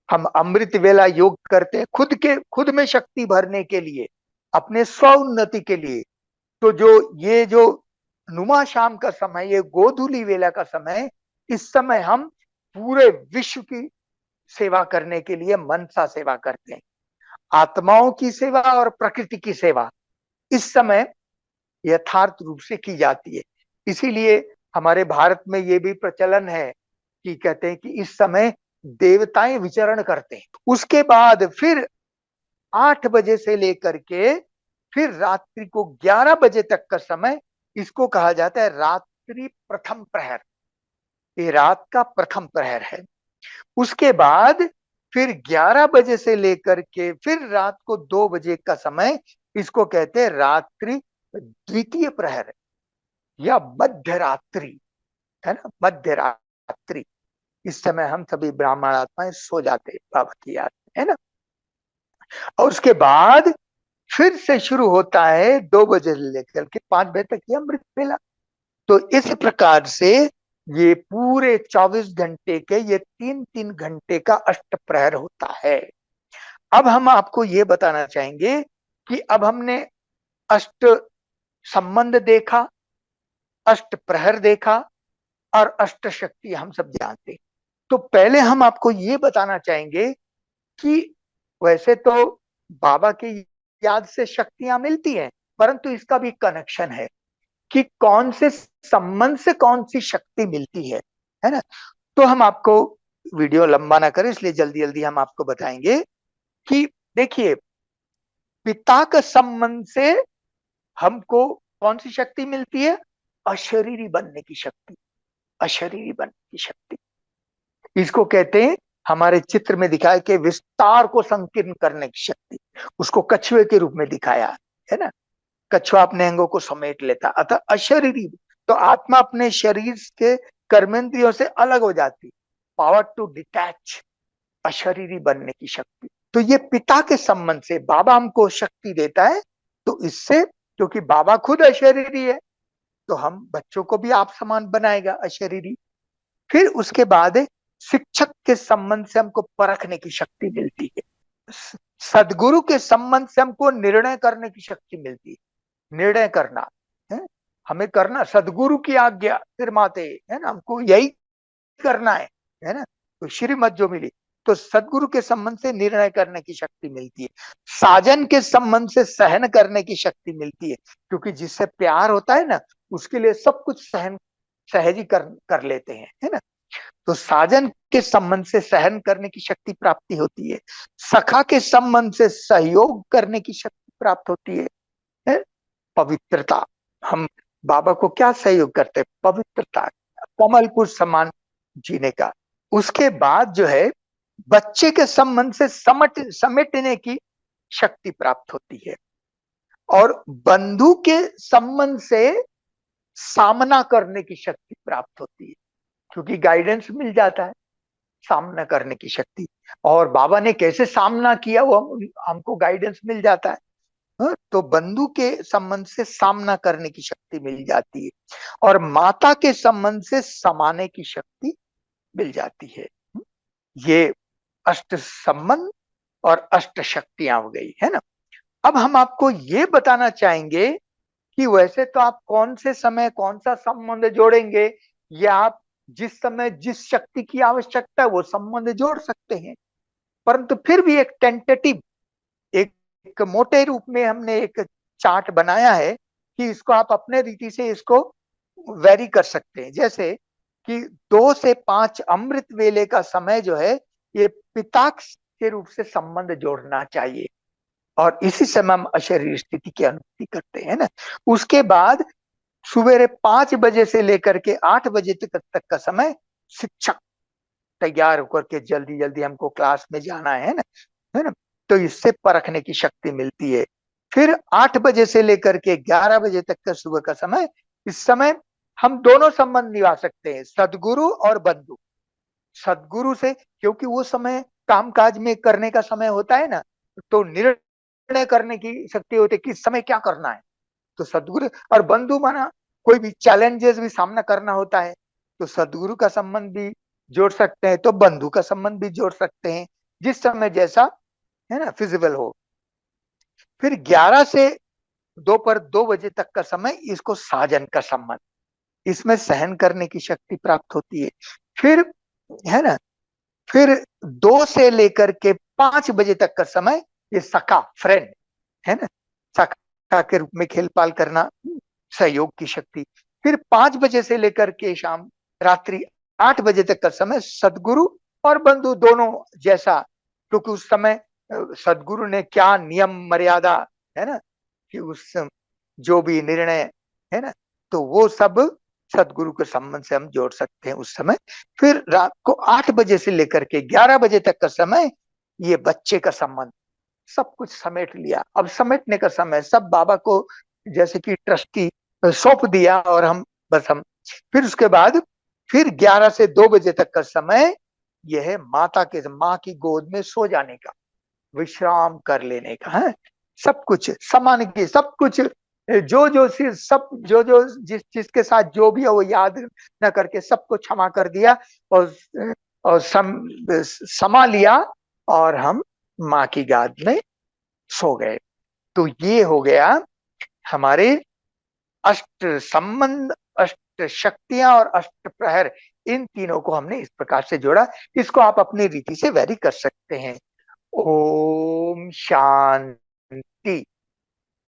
Speaker 1: हम अमृत वेला योग करते हैं खुद में शक्ति भरने के लिए, अपने स्व उन्नति के लिए, तो जो ये जो नुमा शाम का समय, ये गोधूली वेला का समय, इस समय हम पूरे विश्व की सेवा करने के लिए मनसा सेवा करते हैं। आत्माओं की सेवा और प्रकृति की सेवा इस समय यथार्थ रूप से की जाती है। इसीलिए हमारे भारत में ये भी प्रचलन है कि कहते हैं कि इस समय देवताएं विचरण करते हैं। उसके बाद फिर 8 बजे से लेकर के फिर रात्रि को 11 बजे तक का समय, इसको कहा जाता है रात्रि प्रथम प्रहर। ये रात का प्रथम प्रहर है। उसके बाद फिर 11 बजे से लेकर के फिर रात को 2 बजे का समय, इसको कहते हैं रात्रि द्वितीय प्रहर या मध्य रात्रि, है ना, मध्य रात्रि। इस समय हम सभी ब्राह्मण आत्माएं सो जाते हैं बाबा की याद में, है ना। और उसके बाद फिर से शुरू होता है 2 बजे से लेकर के 5 बजे तक ये अमृत वेला। तो इस प्रकार से ये पूरे 24 घंटे के, ये 3-3 घंटे का अष्ट प्रहर होता है। अब हम आपको ये बताना चाहेंगे कि अब हमने अष्ट संबंध देखा, अष्ट प्रहर देखा, और अष्ट शक्ति हम सब जानते हैं। तो पहले हम आपको ये बताना चाहेंगे कि वैसे तो बाबा की याद से शक्तियां मिलती हैं, परंतु इसका भी कनेक्शन है कि कौन से संबंध से कौन सी शक्ति मिलती है ना। तो हम आपको, वीडियो लंबा ना करें इसलिए जल्दी जल्दी हम आपको बताएंगे कि देखिए, पिता के संबंध से हमको कौन सी शक्ति मिलती है? अशरीरी बनने की शक्ति, अशरीरी बनने की शक्ति। इसको कहते हैं, हमारे चित्र में दिखाया कि विस्तार को संकीर्ण करने की शक्ति। उसको कछुए के रूप में दिखाया है ना, कछुआ अपने अंगों को समेट लेता, अतः अशरीरी। तो आत्मा अपने शरीर के कर्मेंद्रियों से अलग हो जाती, पावर टू डिटैच, अशरीरी बनने की शक्ति। तो ये पिता के संबंध से बाबा हमको शक्ति देता है। तो इससे, क्योंकि बाबा खुद अशरीरी है, तो हम बच्चों को भी आप समान बनाएगा अशरीरी। फिर उसके बाद शिक्षक के संबंध से हमको परखने की शक्ति मिलती है। सदगुरु के संबंध से हमको निर्णय करने की शक्ति मिलती है। निर्णय करना है, हमें करना सदगुरु की आज्ञा फिर माते, है ना, हमको यही करना है ना। तो श्रीमत जो मिली, तो सदगुरु के संबंध से निर्णय करने की शक्ति मिलती है। साजन के संबंध से सहन करने की शक्ति मिलती है, क्योंकि जिससे प्यार होता है ना, उसके लिए सब कुछ सहन सहजी कर लेते हैं, है ना। तो साजन के संबंध से सहन करने की शक्ति प्राप्ति होती है। सखा के संबंध से सहयोग करने की शक्ति प्राप्त होती है? पवित्रता, हम बाबा को क्या सहयोग करते हैं? पवित्रता, कमल पुष्प समान जीने का। उसके बाद जो है, बच्चे के संबंध से समेटने की शक्ति प्राप्त होती है। और बंधु के संबंध से सामना करने की शक्ति प्राप्त होती है, क्योंकि गाइडेंस मिल जाता है, सामना करने की शक्ति। और बाबा ने कैसे सामना किया वो हमको गाइडेंस मिल जाता है। तो बंधु के संबंध से सामना करने की शक्ति मिल जाती है, और माता के संबंध से समाने की शक्ति मिल जाती है। ये अष्ट संबंध और अष्ट शक्तियां हो गई, है ना। अब हम आपको ये बताना चाहेंगे कि वैसे तो आप कौन से समय कौन सा संबंध जोड़ेंगे, या आप जिस समय जिस शक्ति की आवश्यकता है वो संबंध जोड़ सकते हैं। परंतु फिर भी एक टेंटेटिव, एक मोटे रूप में हमने एक चार्ट बनाया है कि इसको आप अपने रीति से इसको वेरी कर सकते हैं। जैसे कि 2 से 5 अमृत वेले का समय जो है, ये पिता के रूप से संबंध जोड़ना चाहिए, और इसी समय हम अशरीर स्थिति की अनुभूति करते हैं ना। उसके बाद सवेरे 5 बजे से लेकर के 8 बजे तक का समय, शिक्षक तैयार होकर के जल्दी जल्दी हमको क्लास में जाना है ना। तो इससे परखने की शक्ति मिलती है। फिर 8 बजे से लेकर के 11 बजे तक का सुबह का समय, इस समय हम दोनों संबंध निभा सकते हैं, सदगुरु और बंधु। सदगुरु से, क्योंकि वो समय कामकाज में करने का समय होता है ना, तो निर्णय निर्णय करने की शक्ति होती है, किस समय क्या करना है। तो सदगुरु और बंधु माना कोई भी चैलेंजेस भी सामना करना होता है तो सदगुरु का संबंध भी जोड़ सकते हैं, तो बंधु का संबंध भी जोड़ सकते हैं, जिस समय जैसा है ना फिजिबल हो। फिर 11 से दोपहर 2 बजे तक का समय, इसको साजन का संबंध, इसमें सहन करने की शक्ति प्राप्त होती है। फिर है ना, फिर 2 से लेकर के 5 बजे तक का समय, ये सखा फ्रेंड है ना, सखा के रूप में खेलपाल करना, सहयोग की शक्ति। फिर 5 बजे से लेकर के शाम रात्रि 8 बजे तक का समय सदगुरु और बंधु दोनों जैसा, क्योंकि उस समय सदगुरु ने क्या नियम मर्यादा है ना, कि उस जो भी निर्णय है ना, तो वो सब सदगुरु के संबंध से हम जोड़ सकते हैं उस समय। फिर रात को 8 बजे से लेकर के 11 बजे तक का समय, ये बच्चे का संबंध, सब कुछ समेट लिया। अब समेटने का समय, सब बाबा को जैसे कि ट्रस्टी सौंप दिया, और हम बस हम फिर उसके बाद फिर 11 से 2 बजे तक का समय, यह है माता के, माँ की गोद में सो जाने का, विश्राम कर लेने का है। सब कुछ समान की, सब कुछ जो जो सब जो जो जिस जिसके साथ जो भी है वो याद न करके सबको क्षमा कर दिया, और समा लिया, और हम माँ की गोद में सो गए। तो ये हो गया हमारे अष्ट संबंध, अष्ट शक्तियां और अष्ट प्रहर, इन तीनों को हमने इस प्रकार से जोड़ा। इसको आप अपनी रीति से वैरी कर सकते हैं। ओम शांति।